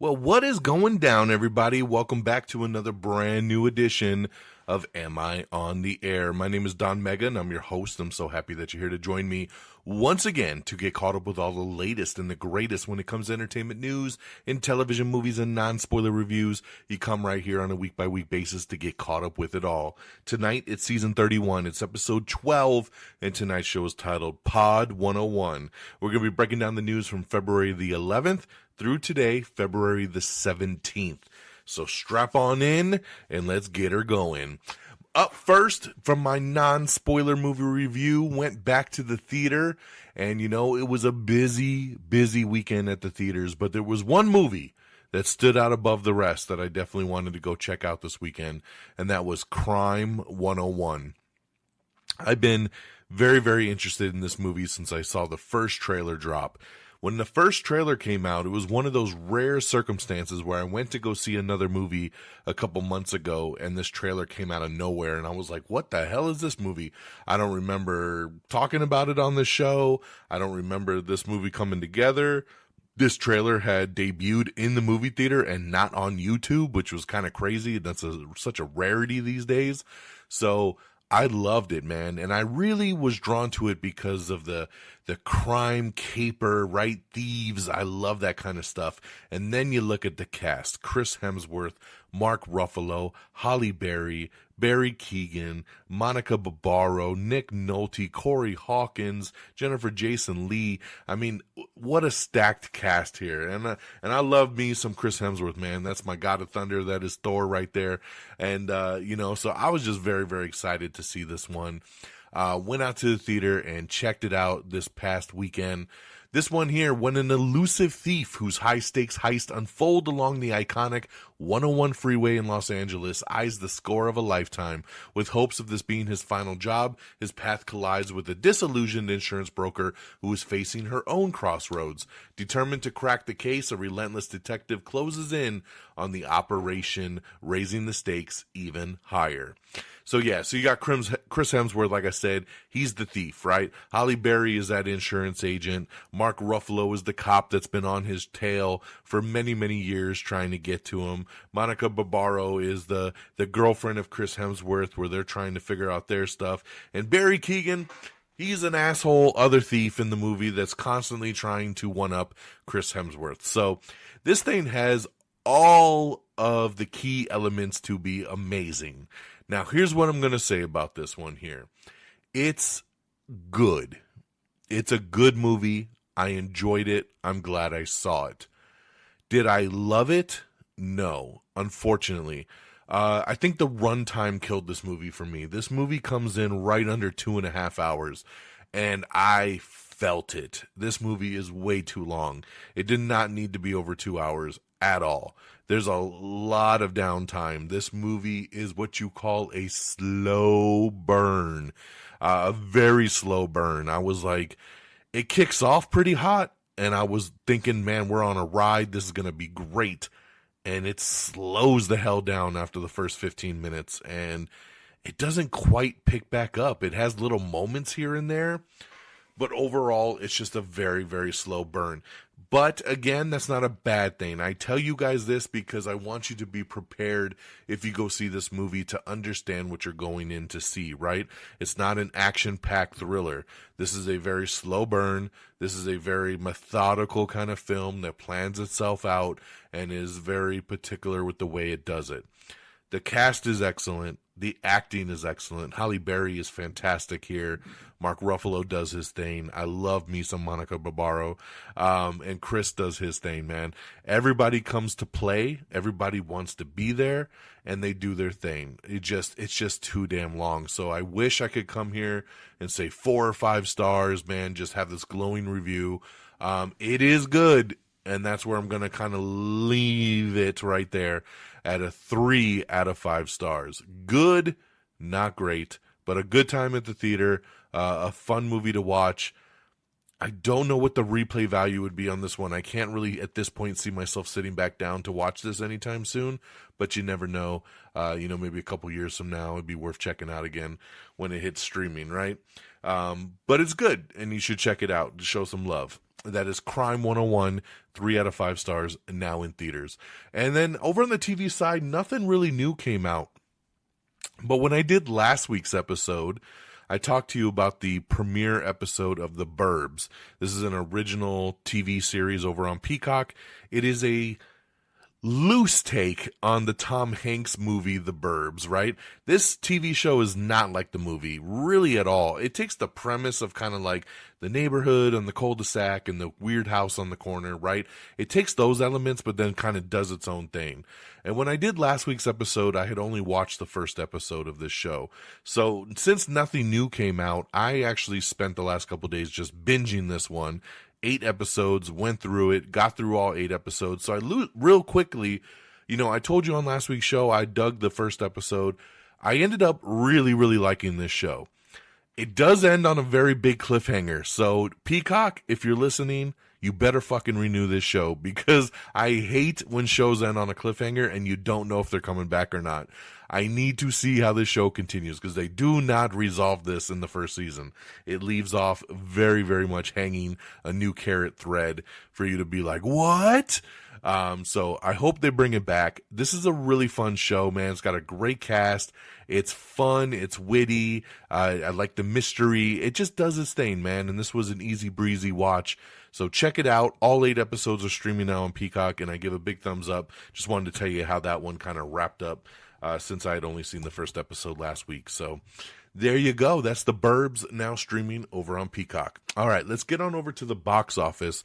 Well, what is going down, everybody? Welcome back to another brand new edition of Am I on the Air? My name is DONMEGA, and I'm your host. I'm so happy that you're here to join me once again to get caught up with all the latest and the greatest when it comes to entertainment news in television, movies, and non-spoiler reviews. You come right here on a week-by-week basis to get caught up with it all. Tonight, it's season 31. It's episode 12, and tonight's show is titled Pod 101. We're going to be breaking down the news from February the 11th through today, February the 17th. So strap on in and let's get her going. Up first, from my non-spoiler movie review, went back to the theater, and it was a busy weekend at the theaters, but there was one movie that stood out above the rest that I definitely wanted to go check out this weekend, and that was Crime 101. I've been very interested in this movie since I saw the first trailer drop. When the first trailer came out, it was one of those rare circumstances where I went to go see another movie a couple months ago, and this trailer came out of nowhere, and I was like, what the hell is this movie? I don't remember talking about it on the show. I don't remember this movie coming together. This trailer had debuted in the movie theater and not on YouTube, which was kind of crazy. That's such a rarity these days. So I loved it, man, and I really was drawn to it because of the crime caper, right? Thieves. I love that kind of stuff. And then you look at the cast: Chris Hemsworth, Mark Ruffalo, Halle Berry, Barry Keoghan, Monica Barbaro, Nick Nolte, Corey Hawkins, Jennifer Jason Leigh. I mean, what a stacked cast here. And I love me some Chris Hemsworth, man. That's my God of Thunder. That is Thor right there. And, so I was just very excited to see this one. Went out to the theater and checked it out this past weekend. This one here, when an elusive thief whose high-stakes heist unfold along the iconic 101 freeway in Los Angeles eyes the score of a lifetime. With hopes of this being his final job, his path collides with a disillusioned insurance broker who is facing her own crossroads. Determined to crack the case, a relentless detective closes in on the operation, raising the stakes even higher. So you got Chris Hemsworth, like I said, he's the thief, right? Halle Berry is that insurance agent. Mark Ruffalo is the cop that's been on his tail for many years trying to get to him. Monica Barbaro is the girlfriend of Chris Hemsworth, where they're trying to figure out their stuff. And Barry Keoghan, he's an asshole other thief in the movie that's constantly trying to one-up Chris Hemsworth. So this thing has all of the key elements to be amazing. Now, here's what I'm going to say about this one here. It's good. It's a good movie. I enjoyed it. I'm glad I saw it. Did I love it? No, unfortunately. I think the runtime killed this movie for me. This movie comes in right under 2.5 hours, and I felt it. This movie is way too long. It did not need to be over 2 hours at all. There's a lot of downtime. This movie is what you call a slow burn, a very slow burn. I was like, it kicks off pretty hot, and I was thinking, man, we're on a ride. This is going to be great. And it slows the hell down after the first 15 minutes, and it doesn't quite pick back up. It has little moments here and there, but overall, it's just a very slow burn. But again, that's not a bad thing. I tell you guys this because I want you to be prepared if you go see this movie to understand what you're going in to see, right? It's not an action-packed thriller. This is a very slow burn. This is a very methodical kind of film that plans itself out and is very particular with the way it does it. The cast is excellent. The acting is excellent. Halle Berry is fantastic here. Mark Ruffalo does his thing. I love me some Monica Barbaro. And Chris does his thing, man. Everybody comes to play. Everybody wants to be there, and they do their thing. It's just too damn long. So I wish I could come here and say 4 or 5 stars, man. Just have this glowing review. It is good, and that's where I'm going to kind of leave it right there at a 3 out of 5 stars. Good, not great, but a good time at the theater, a fun movie to watch. I don't know what the replay value would be on this one. I can't really, at this point, see myself sitting back down to watch this anytime soon, but you never know. Maybe a couple years from now, it'd be worth checking out again when it hits streaming, right? But it's good, and you should check it out to show some love. That is Crime 101, 3 out of 5 stars, now in theaters. And then over on the TV side, nothing really new came out. But when I did last week's episode, I talked to you about the premiere episode of The Burbs. This is an original TV series over on Peacock. It is a loose take on the Tom Hanks movie The Burbs, right? This TV show is not like the movie, really at all. It takes the premise of kind of like the neighborhood and the cul-de-sac and the weird house on the corner, right? It takes those elements, but then kind of does its own thing. And when I did last week's episode, I had only watched the first episode of this show. So since nothing new came out, I actually spent the last couple days just binging this one. 8 episodes, went through it, got through all 8 episodes. So real quickly, I told you on last week's show, I dug the first episode. I ended up really, really liking this show. It does end on a very big cliffhanger. So Peacock, if you're listening, you better fucking renew this show, because I hate when shows end on a cliffhanger and you don't know if they're coming back or not. I need to see how this show continues, because they do not resolve this in the first season. It leaves off very, very much hanging a new carrot thread for you to be like, what? So I hope they bring it back. This is a really fun show, man. It's got a great cast. It's fun. It's witty. I like the mystery. It just does its thing, man. And this was an easy breezy watch. So check it out. All 8 episodes are streaming now on Peacock, and I give a big thumbs up. Just wanted to tell you how that one kind of wrapped up, since I had only seen the first episode last week. So there you go. That's The Burbs, now streaming over on Peacock. All right, let's get on over to the box office.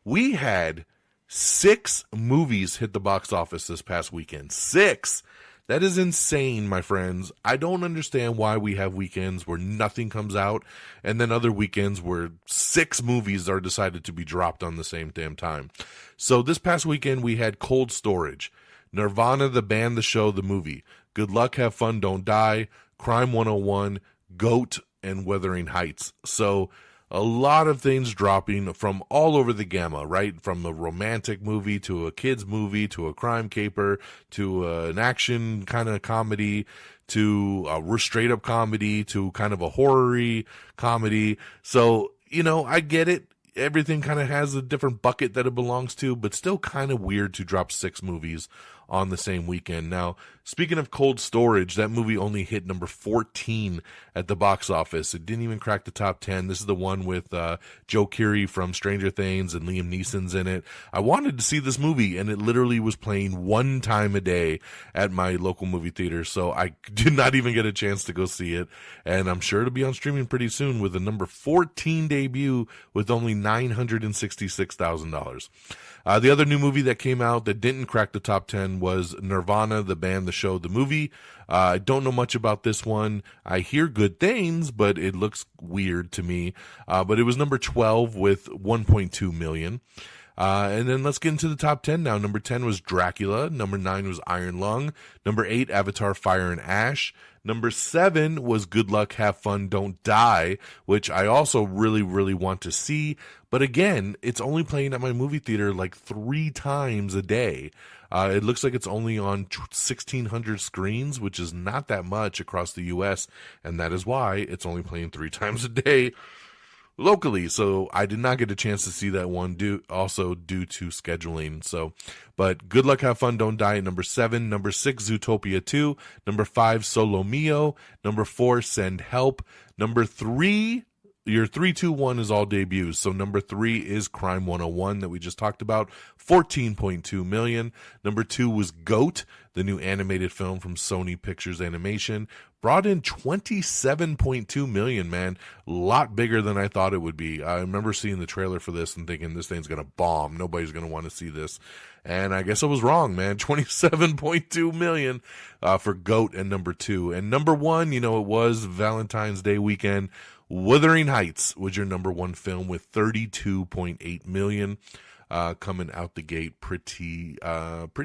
We had 6 movies hit the box office this past weekend. 6! That is insane, my friends. I don't understand why we have weekends where nothing comes out, and then other weekends where 6 movies are decided to be dropped on the same damn time. So this past weekend, we had Cold Storage, Nirvana, the band, the show, the movie, Good Luck, Have Fun, Don't Die, Crime 101, GOAT, and Wuthering Heights. So a lot of things dropping from all over the gamma, right? From a romantic movie to a kid's movie to a crime caper to an action kind of comedy to a straight up comedy to kind of a horror-y comedy. So, I get it. Everything kind of has a different bucket that it belongs to, but still kind of weird to drop 6 movies on the same weekend. Now, speaking of Cold Storage, that movie only hit number 14 at the box office. It didn't even crack the top 10. This is the one with Joe Keery from Stranger Things and Liam Neeson's in it. I wanted to see this movie, and it literally was playing 1 time a day at my local movie theater, so I did not even get a chance to go see it. And I'm sure it'll be on streaming pretty soon with a number 14 debut with only $966,000. The other new movie that came out that didn't crack the top 10 was Nirvana, the band, the show, the movie. I don't know much about this one. I hear good things, but it looks weird to me. But it was number 12 with 1.2 million. And then let's get into the top 10 now. Number 10 was Dracula. Number 9 was Iron Lung. Number 8, Avatar, Fire and Ash. Number 7 was Good Luck, Have Fun, Don't Die, which I also really, really want to see. But again, it's only playing at my movie theater like 3 times a day. It looks like it's only on 1,600 screens, which is not that much across the U.S., and that is why it's only playing 3 times a day locally. So I did not get a chance to see that one due to scheduling. So, but Good Luck, Have Fun, Don't Die at number 7. Number 6, Zootopia 2. Number 5, Solo Mio. Number 4, Send Help. Number 3, your 3, 2, 1 is all debuts. So number 3 is Crime 101 that we just talked about, 14.2 million. Number 2 was GOAT, the new animated film from Sony Pictures Animation, brought in 27.2 million, man. A lot bigger than I thought it would be. I remember seeing the trailer for this and thinking this thing's going to bomb. Nobody's going to want to see this. And I guess I was wrong, man. 27.2 million for GOAT and number 2. And number 1, it was Valentine's Day weekend. Wuthering Heights was your number 1 film with 32.8 million, coming out the gate pretty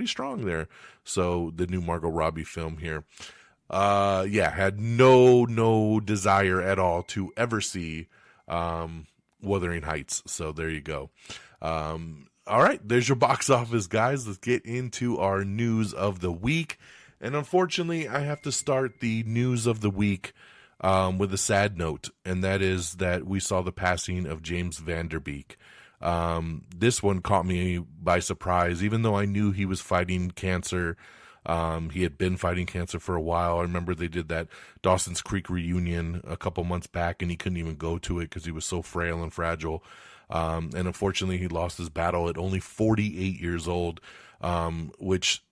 strong there. So the new Margot Robbie film here, had no desire at all to ever see Wuthering Heights. So there you go. All right, there's your box office, guys. Let's get into our news of the week. And unfortunately, I have to start the news of the week with a sad note, and that is that we saw the passing of James Van Der Beek. This one caught me by surprise, even though I knew he was fighting cancer. He had been fighting cancer for a while. I remember they did that Dawson's Creek reunion a couple months back, and he couldn't even go to it because he was so frail and fragile. And unfortunately, he lost his battle at only 48 years old, which,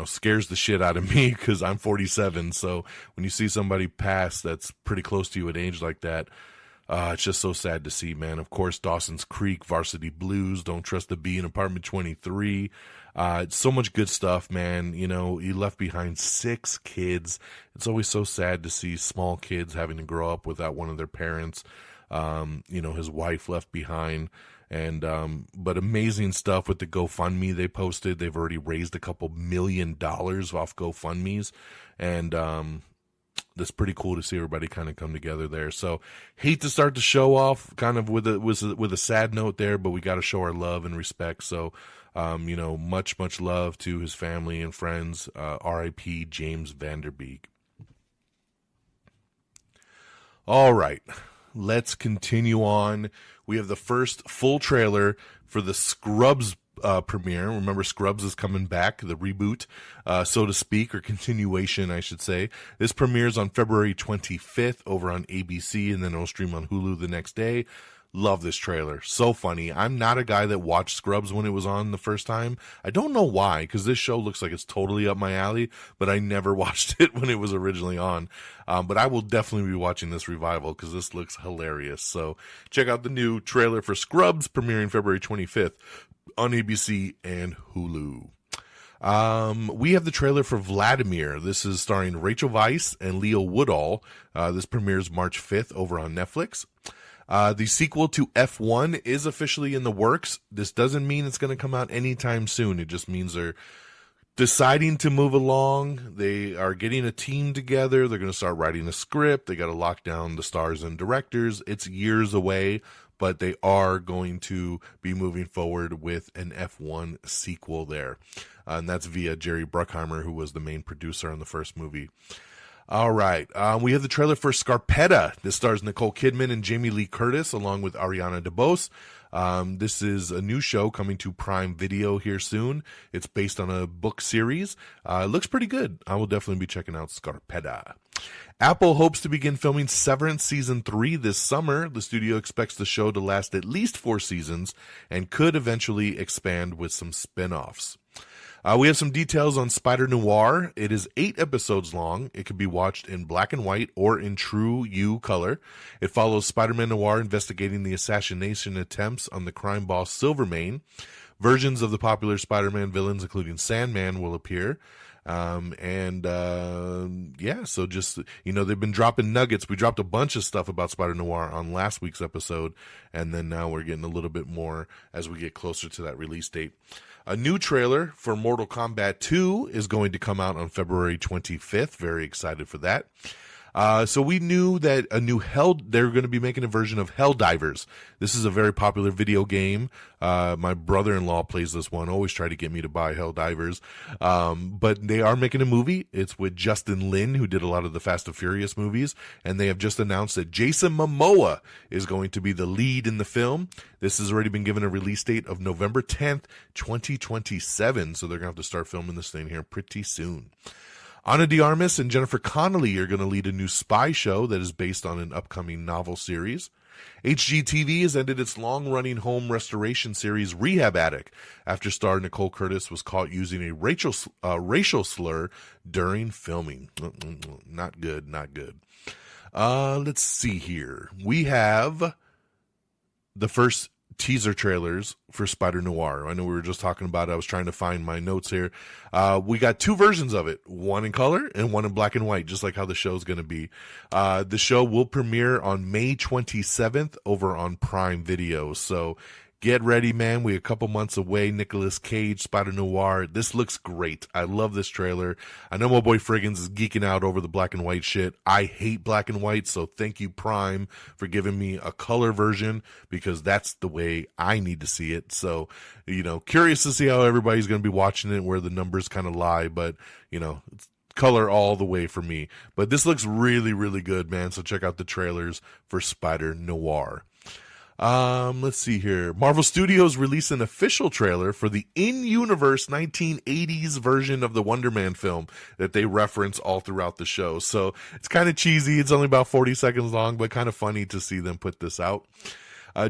scares the shit out of me because I'm 47. So when you see somebody pass that's pretty close to you at age like that, it's just so sad to see, man. Of course, Dawson's Creek, Varsity Blues, Don't Trust the Bee in Apartment 23. It's so much good stuff, man. He left behind 6 kids. It's always so sad to see small kids having to grow up without one of their parents. His wife left behind. But amazing stuff with the GoFundMe they posted. They've already raised a couple $1 million off GoFundMes. And, that's pretty cool to see everybody kind of come together there. So hate to start the show off kind of with a sad note there, but we got to show our love and respect. So, much love to his family and friends. R.I.P. James Vanderbeek. All right, let's continue on. We have the first full trailer for the Scrubs premiere. Remember, Scrubs is coming back, the reboot, so to speak, or continuation, I should say. This premieres on February 25th over on ABC, and then it'll stream on Hulu the next day. Love this trailer. So funny. I'm not a guy that watched Scrubs when it was on the first time. I don't know why, because this show looks like it's totally up my alley, but I never watched it when it was originally on. But I will definitely be watching this revival because this looks hilarious. So check out the new trailer for Scrubs premiering February 25th on ABC and Hulu. We have the trailer for Vladimir. This is starring Rachel Weisz and Leo Woodall. This premieres March 5th over on Netflix. The sequel to F1 is officially in the works. This doesn't mean it's going to come out anytime soon. It just means they're deciding to move along. They are getting a team together. They're going to start writing a script. They got to lock down the stars and directors. It's years away, but they are going to be moving forward with an F1 sequel there. And that's via Jerry Bruckheimer, who was the main producer on the first movie. All right. We have the trailer for Scarpetta. This stars Nicole Kidman and Jamie Lee Curtis, along with Ariana DeBose. This is a new show coming to Prime Video here soon. It's based on a book series. It looks pretty good. I will definitely be checking out Scarpetta. Apple hopes to begin filming Severance Season 3 this summer. The studio expects the show to last at least 4 seasons and could eventually expand with some spin-offs. We have some details on Spider Noir. It is 8 episodes long. It can be watched in black and white or in true U color. It follows Spider-Man Noir investigating the assassination attempts on the crime boss Silvermane. Versions of the popular Spider-Man villains, including Sandman, will appear. So just, they've been dropping nuggets. We dropped a bunch of stuff about Spider Noir on last week's episode, and then now we're getting a little bit more as we get closer to that release date. A new trailer for Mortal Kombat 2 is going to come out on February 25th. Very excited for that. So we knew that they're going to be making a version of Helldivers. This is a very popular video game. My brother-in-law plays this one, always try to get me to buy Helldivers. But they are making a movie. It's with Justin Lin, who did a lot of the Fast and Furious movies. And they have just announced that Jason Momoa is going to be the lead in the film. This has already been given a release date of November 10th, 2027. So they're going to have to start filming this thing here pretty soon. Ana de Armas and Jennifer Connelly are going to lead a new spy show that is based on an upcoming novel series. HGTV has ended its long-running home restoration series Rehab Attic after star Nicole Curtis was caught using a racial slur during filming. Not good, not good. Let's see here. We have the first teaser trailers for Spider Noir. I know we were just talking about it. I was trying to find my notes here. We got 2 versions of it, one in color and one in black and white, just like how the show's going to be. The show will premiere on May 27th over on Prime Video. So get ready, man. We're a couple months away. Nicolas Cage, Spider Noir. This looks great. I love this trailer. I know my boy Friggins is geeking out over the black and white shit. I hate black and white, so thank you, Prime, for giving me a color version because that's the way I need to see it. So, curious to see how everybody's going to be watching it, where the numbers kind of lie, but, it's color all the way for me. But this looks really, really good, man. So check out the trailers for Spider Noir. Let's see here. Marvel Studios released an official trailer for the in-universe 1980s version of the Wonder Man film that they reference all throughout the show. So it's kind of cheesy. It's only about 40 seconds long, but kind of funny to see them put this out.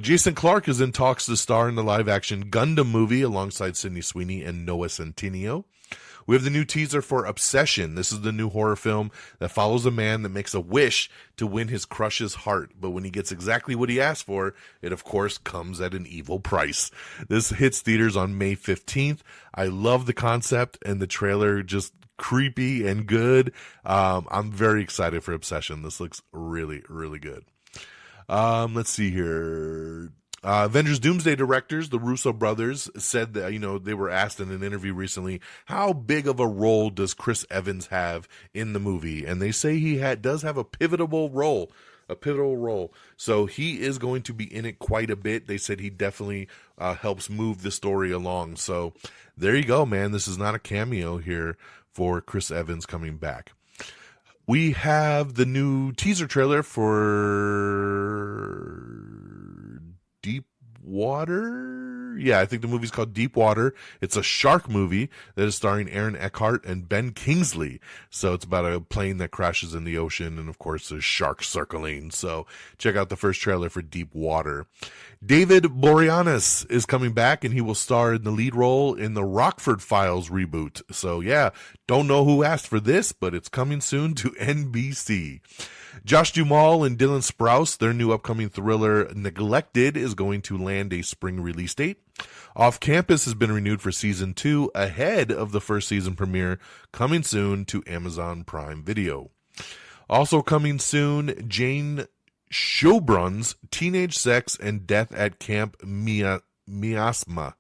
Jason Clarke is in talks to star in the live-action Gundam movie alongside Sydney Sweeney and Noah Centineo. We have the new teaser for Obsession. This is the new horror film that follows a man that makes a wish to win his crush's heart. But when he gets exactly what he asked for, it of course comes at an evil price. This hits theaters on May 15th. I love the concept and the trailer, just creepy and good. I'm very excited for Obsession. This looks really, really good. Let's see here. Avengers Doomsday directors, the Russo brothers, said that, they were asked in an interview recently, how big of a role does Chris Evans have in the movie? And they say he does have a pivotal role. So he is going to be in it quite a bit. They said he definitely helps move the story along. So there you go, man. This is not a cameo here for Chris Evans coming back. We have the new teaser trailer for Deep Water. Yeah, I think the movie's called Deep Water. It's a shark movie that is starring Aaron Eckhart and Ben Kingsley. So it's about a plane that crashes in the ocean, and of course there's sharks circling. So check out the first trailer for Deep Water. David Boreanaz is coming back, and he will star in the lead role in the Rockford Files reboot. So yeah, don't know who asked for this, but it's coming soon to NBC. Josh Duhamel and Dylan Sprouse, their new upcoming thriller Neglected, is going to land a spring release date. Off Campus has been renewed for season 2 ahead of the first season premiere, coming soon to Amazon Prime Video. Also coming soon, Jane Schaubrun's Teenage Sex and Death at Camp Miasma.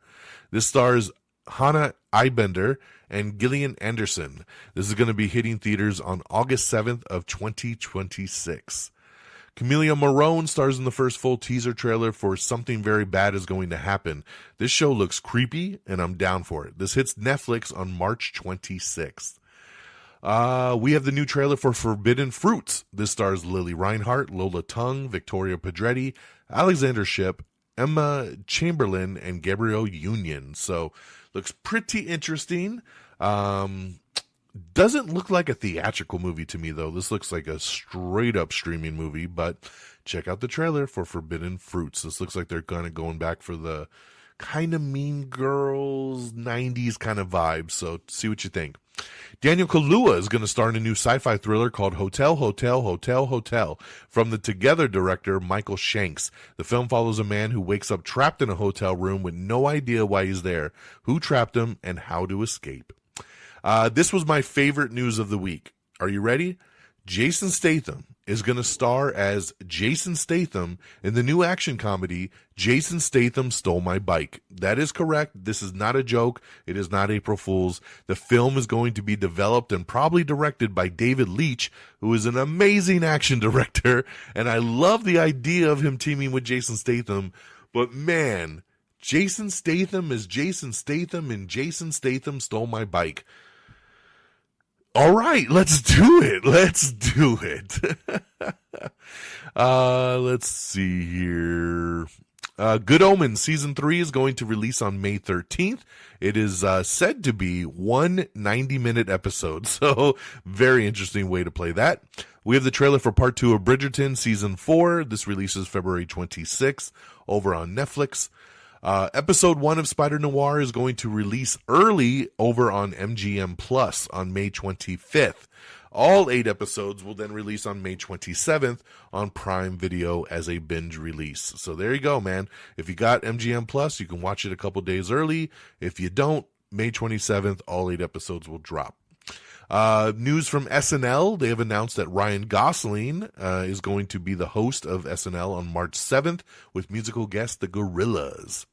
This stars Hannah Eibender and Gillian Anderson. This is going to be hitting theaters on August 7th of 2026. Camelia Morone stars in the first full teaser trailer for Something Very Bad Is Going to Happen. This show looks creepy, and I'm down for it. This hits Netflix on March 26th. We have the new trailer for Forbidden Fruits. This stars Lily Reinhart, Lola Tung, Victoria Pedretti, Alexander Shipp, Emma Chamberlain, and Gabrielle Union. So looks pretty interesting. Doesn't look like a theatrical movie to me, though. This looks like a straight up streaming movie, but check out the trailer for Forbidden Fruits. This looks like they're kind of going back for the kind of Mean Girls 90s kind of vibe. So see what you think. Daniel Kaluuya is going to star in a new sci-fi thriller called Hotel, Hotel, Hotel, Hotel from the Together director Michael Shanks. The film follows a man who wakes up trapped in a hotel room with no idea why he's there, who trapped him, and how to escape. This was my favorite news of the week. Are you ready? Jason Statham is going to star as Jason Statham in the new action comedy, Jason Statham Stole My Bike. That is correct. This is not a joke. It is not April Fool's. The film is going to be developed and probably directed by David Leitch, who is an amazing action director. And I love the idea of him teaming with Jason Statham. But man, Jason Statham is Jason Statham and Jason Statham Stole My Bike. All right, let's do it. Let's see here. Good Omens Season 3 is going to release on May 13th. It is said to be one 90-minute episode, so very interesting way to play that. We have the trailer for Part 2 of Bridgerton Season 4. This releases February 26th over on Netflix. Episode 1 of Spider Noir is going to release early over on MGM Plus on May 25th. All 8 episodes will then release on May 27th on Prime Video as a binge release. So there you go, man. If you got MGM Plus, you can watch it a couple days early. If you don't, May 27th, all 8 episodes will drop. News from SNL. They have announced that Ryan Gosling is going to be the host of SNL on March 7th with musical guest The Gorillaz.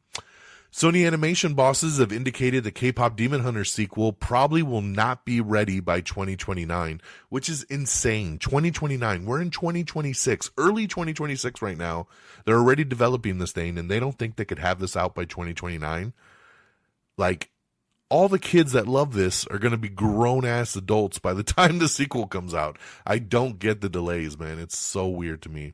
Sony Animation bosses have indicated the K-pop Demon Hunter sequel probably will not be ready by 2029, which is insane. 2029. We're in 2026, early 2026 right now. They're already developing this thing, and they don't think they could have this out by 2029. Like, all the kids that love this are going to be grown-ass adults by the time the sequel comes out. I don't get the delays, man. It's so weird to me.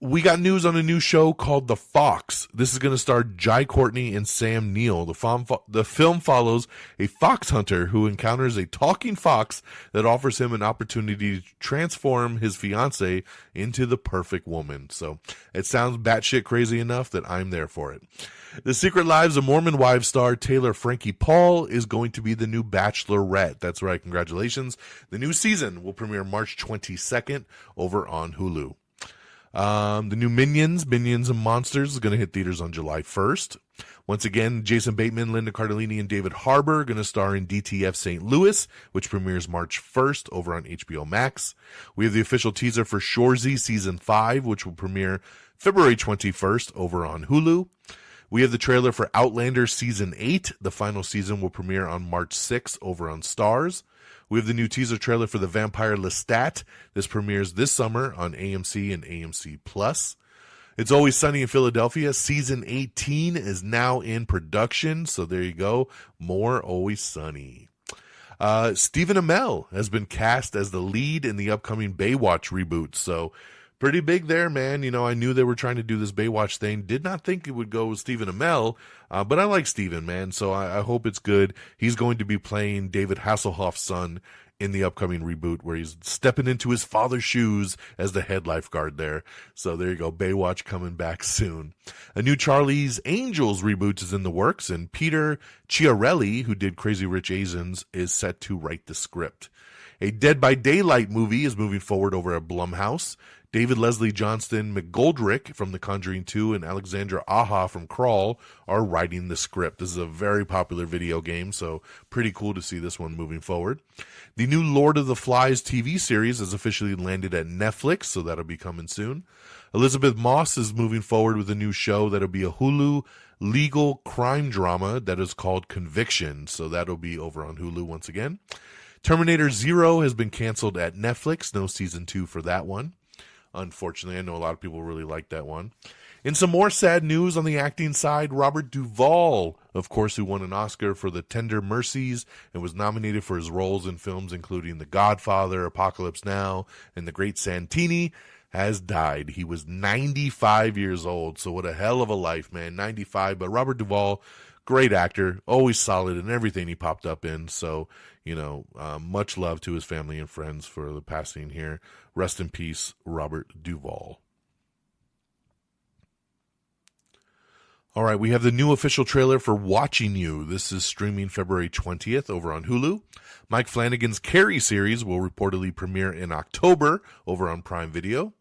We got news on a new show called The Fox. This is going to star Jai Courtney and Sam Neill. The film follows a fox hunter who encounters a talking fox that offers him an opportunity to transform his fiancée into the perfect woman. So it sounds batshit crazy enough that I'm there for it. The Secret Lives of Mormon Wives star Taylor Frankie Paul is going to be the new Bachelorette. That's right. Congratulations. The new season will premiere March 22nd over on Hulu. The new Minions and Monsters is going to hit theaters on July 1st. Once again, Jason Bateman, Linda Cardellini, and David Harbour are going to star in DTF St. Louis, which premieres March 1st over on HBO Max. We have the official teaser for Shoresy Season 5, which will premiere February 21st over on Hulu. We have the trailer for Outlander Season 8. The final season will premiere on March 6th over on Starz. We have the new teaser trailer for The Vampire Lestat. This premieres this summer on AMC and AMC+. It's Always Sunny in Philadelphia. Season 18 is now in production, so there you go. More Always Sunny. Stephen Amell has been cast as the lead in the upcoming Baywatch reboot, so pretty big there, man. You know, I knew they were trying to do this Baywatch thing. Did not think it would go with Stephen Amell, but I like Stephen, man, so I hope it's good. He's going to be playing David Hasselhoff's son in the upcoming reboot, where he's stepping into his father's shoes as the head lifeguard there. So there you go, Baywatch coming back soon. A new Charlie's Angels reboot is in the works, and Peter Chiarelli, who did Crazy Rich Asians, is set to write the script. A Dead by Daylight movie is moving forward over at Blumhouse. David Leslie Johnston McGoldrick from The Conjuring 2 and Alexandra Aja from Crawl are writing the script. This is a very popular video game, so pretty cool to see this one moving forward. The new Lord of the Flies TV series has officially landed at Netflix, so that'll be coming soon. Elizabeth Moss is moving forward with a new show that'll be a Hulu legal crime drama that is called Conviction, so that'll be over on Hulu once again. Terminator Zero has been canceled at Netflix. No season 2 for that one. Unfortunately, I know a lot of people really like that one. In some more sad news on the acting side, Robert Duvall, of course, who won an Oscar for The Tender Mercies and was nominated for his roles in films including The Godfather, Apocalypse Now, and The Great Santini, has died. He was 95 years old, so what a hell of a life, man. 95, but Robert Duvall, great actor, always solid in everything he popped up in. So, much love to his family and friends for the passing here. Rest in peace, Robert Duvall. All right, we have the new official trailer for Watching You. This is streaming February 20th over on Hulu. Mike Flanagan's Carrie series will reportedly premiere in October over on Prime Video.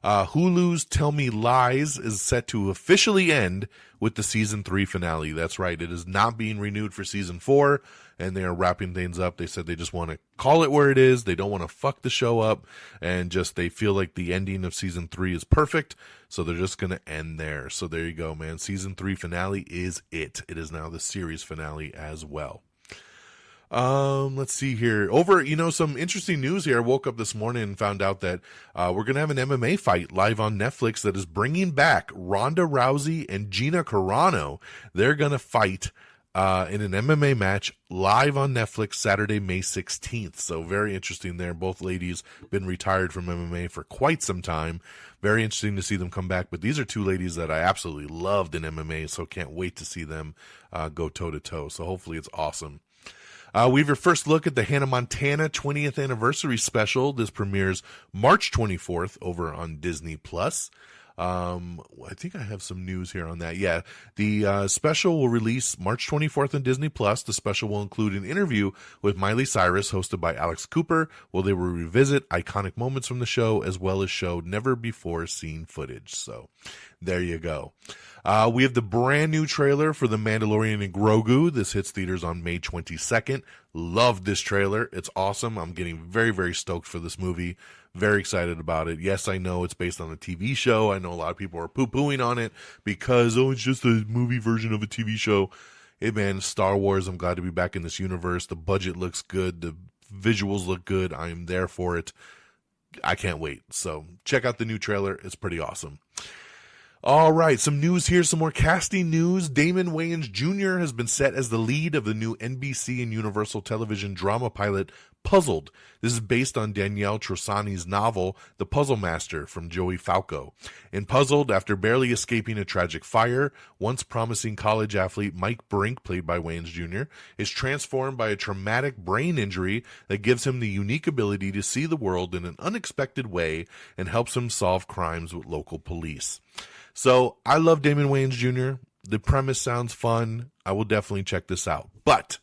Hulu's Tell Me Lies is set to officially end with the season 3 finale. That's right. It is not being renewed for season 4, and they are wrapping things up. They said they just want to call it where it is. They don't want to fuck the show up, and just they feel like the ending of season 3 is perfect, so they're just going to end there. So there you go, man. Season 3 finale is it. It is now the series finale as well. Let's see here. Some interesting news here. I woke up this morning and found out that we're going to have an MMA fight live on Netflix that is bringing back Ronda Rousey and Gina Carano. They're going to fight in an MMA match live on Netflix Saturday, May 16th. So very interesting there. Both ladies been retired from MMA for quite some time. Very interesting to see them come back. But these are two ladies that I absolutely loved in MMA, so can't wait to see them go toe-to-toe. So hopefully it's awesome. We have your first look at the Hannah Montana 20th anniversary special. This premieres March 24th over on Disney+. I think I have some news here on that. Yeah, the special will release March 24th on Disney+. The special will include an interview with Miley Cyrus hosted by Alex Cooper, where they will revisit iconic moments from the show as well as show never-before-seen footage. So there you go. We have the brand new trailer for The Mandalorian and Grogu. This hits theaters on May 22nd. Love this trailer. It's awesome. I'm getting very, very stoked for this movie. Very excited about it. Yes, I know it's based on a TV show. I know a lot of people are poo-pooing on it because, it's just a movie version of a TV show. Hey, man, Star Wars, I'm glad to be back in this universe. The budget looks good. The visuals look good. I'm there for it. I can't wait. So check out the new trailer. It's pretty awesome. All right, some news here, some more casting news. Damon Wayans Jr. has been set as the lead of the new NBC and Universal Television drama pilot Puzzled. This is based on Danielle Trosani's novel, The Puzzle Master, from Joey Falco. In Puzzled, after barely escaping a tragic fire, once promising college athlete Mike Brink, played by Wayans Jr., is transformed by a traumatic brain injury that gives him the unique ability to see the world in an unexpected way and helps him solve crimes with local police. So, I love Damon Wayans Jr. The premise sounds fun. I will definitely check this out. But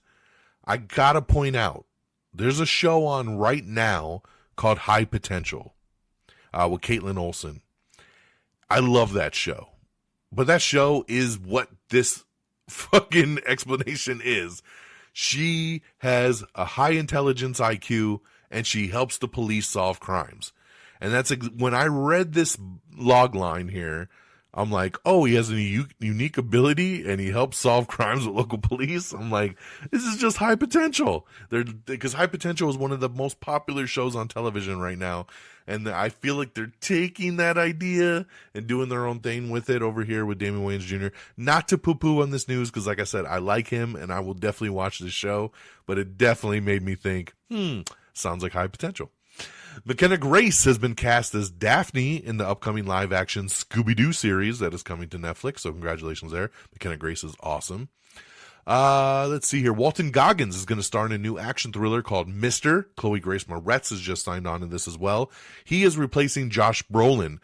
I gotta point out, there's a show on right now called High Potential with Caitlin Olsen. I love that show. But that show is what this fucking explanation is. She has a high intelligence IQ and she helps the police solve crimes. And that's when I read this log line here, I'm like, oh, he has a unique ability and he helps solve crimes with local police. I'm like, this is just High Potential. Because High Potential is one of the most popular shows on television right now. And I feel like they're taking that idea and doing their own thing with it over here with Damon Wayans Jr. Not to poo-poo on this news, because like I said, I like him and I will definitely watch this show. But it definitely made me think, sounds like High Potential. McKenna Grace has been cast as Daphne in the upcoming live-action Scooby-Doo series that is coming to Netflix, so congratulations there. McKenna Grace is awesome. Let's see here. Walton Goggins is going to star in a new action thriller called Mr. Chloe Grace Moretz has just signed on to this as well. He is replacing Josh Brolin.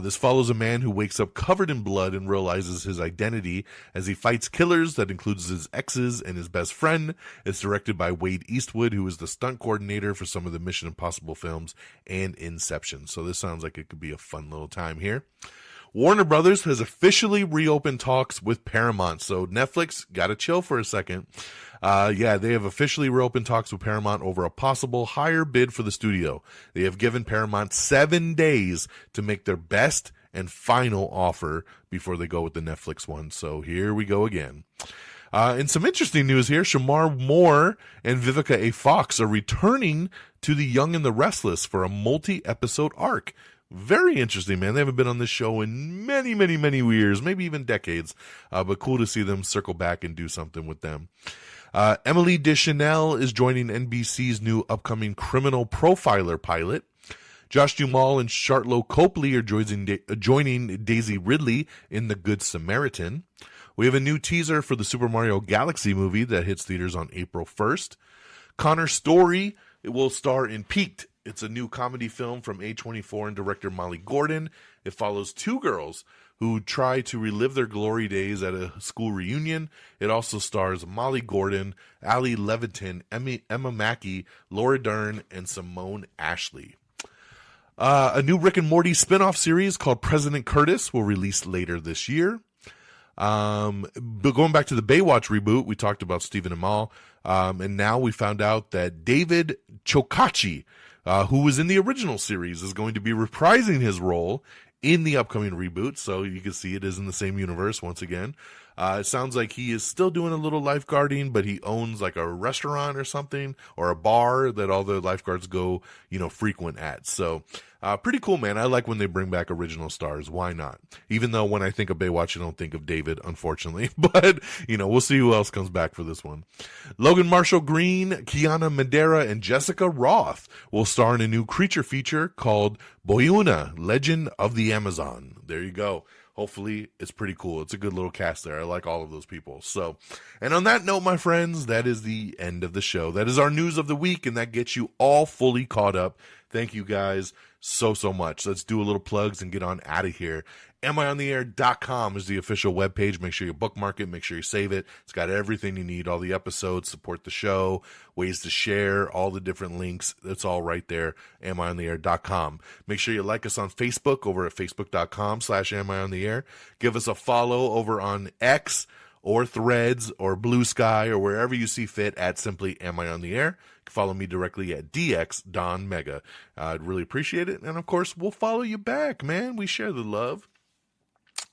This follows a man who wakes up covered in blood and realizes his identity as he fights killers that includes his exes and his best friend. It's directed by Wade Eastwood, who is the stunt coordinator for some of the Mission Impossible films and Inception. So this sounds like it could be a fun little time here. Warner Brothers has officially reopened talks with Paramount. So Netflix, gotta chill for a second. They have officially reopened talks with Paramount over a possible higher bid for the studio. They have given Paramount 7 days to make their best and final offer before they go with the Netflix one. So here we go again. And some interesting news here. Shamar Moore and Vivica A. Fox are returning to The Young and the Restless for a multi-episode arc. Very interesting, man. They haven't been on this show in many, many, many years, maybe even decades. But cool to see them circle back and do something with them. Emily Deschanel is joining NBC's new upcoming Criminal Profiler pilot. Josh Duhamel and Charlotte Copley are joining Daisy Ridley in The Good Samaritan. We have a new teaser for the Super Mario Galaxy movie that hits theaters on April 1st. Connor Story will star in Peaked. It's a new comedy film from A24 and director Molly Gordon. It follows two girls who try to relive their glory days at a school reunion. It also stars Molly Gordon, Ali Levitin, Emma Mackey, Laura Dern, and Simone Ashley. A new Rick and Morty spinoff series called President Curtis will release later this year. But going back to the Baywatch reboot, we talked about Stephen Amell, and now we found out that David Chokachi, who was in the original series, is going to be reprising his role in the upcoming reboot. So you can see it is in the same universe once again. It sounds like he is still doing a little lifeguarding, but he owns like a restaurant or something, or a bar that all the lifeguards go, frequent at. So, pretty cool, man. I like when they bring back original stars. Why not? Even though when I think of Baywatch, I don't think of David, unfortunately. But, we'll see who else comes back for this one. Logan Marshall Green, Kiana Madeira, and Jessica Roth will star in a new creature feature called Boyuna, Legend of the Amazon. There you go. Hopefully, it's pretty cool. It's a good little cast there. I like all of those people. So, and on that note, my friends, that is the end of the show. That is our news of the week, and that gets you all fully caught up. Thank you guys so much. Let's do a little plugs and get on out of here. AmIOnTheAir.com is the official webpage. Make sure you bookmark it. Make sure you save it. It's got everything you need, all the episodes, support the show, ways to share, all the different links. It's all right there, AmIOnTheAir.com. Make sure you like us on Facebook over at Facebook.com/AmIOnTheAir. Give us a follow over on X or Threads or Blue Sky or wherever you see fit at simply Am I on the Air. Follow me directly at DONMEGA. I'd really appreciate it. And of course, we'll follow you back, man. We share the love.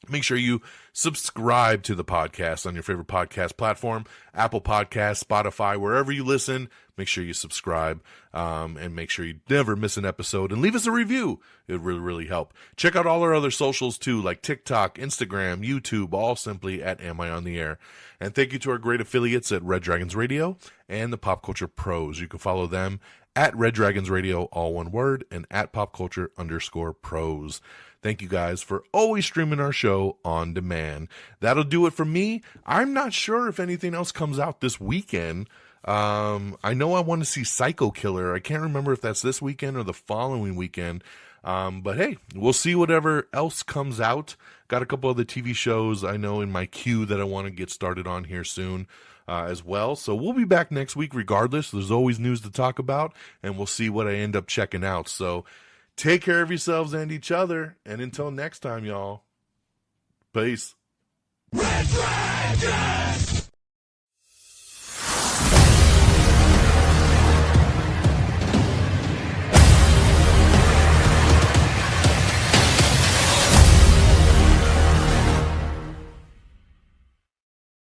Make sure you subscribe to the podcast on your favorite podcast platform, Apple Podcasts, Spotify, wherever you listen. Make sure you subscribe and make sure you never miss an episode. And leave us a review. It would really, really help. Check out all our other socials too, like TikTok, Instagram, YouTube, all simply at Am I on the Air. And thank you to our great affiliates at Red Dragons Radio and the Pop Culture Pros. You can follow them at Red Dragons Radio, all one word, and at PopCulture_pros. Thank you guys for always streaming our show on demand. That'll do it for me. I'm not sure if anything else comes out this weekend. I know I want to see Psycho Killer. I can't remember if that's this weekend or the following weekend. But hey, we'll see whatever else comes out. Got a couple other TV shows I know in my queue that I want to get started on here soon as well. So we'll be back next week regardless. There's always news to talk about, and we'll see what I end up checking out. So take care of yourselves and each other. And until next time, y'all, peace. Red Dragons!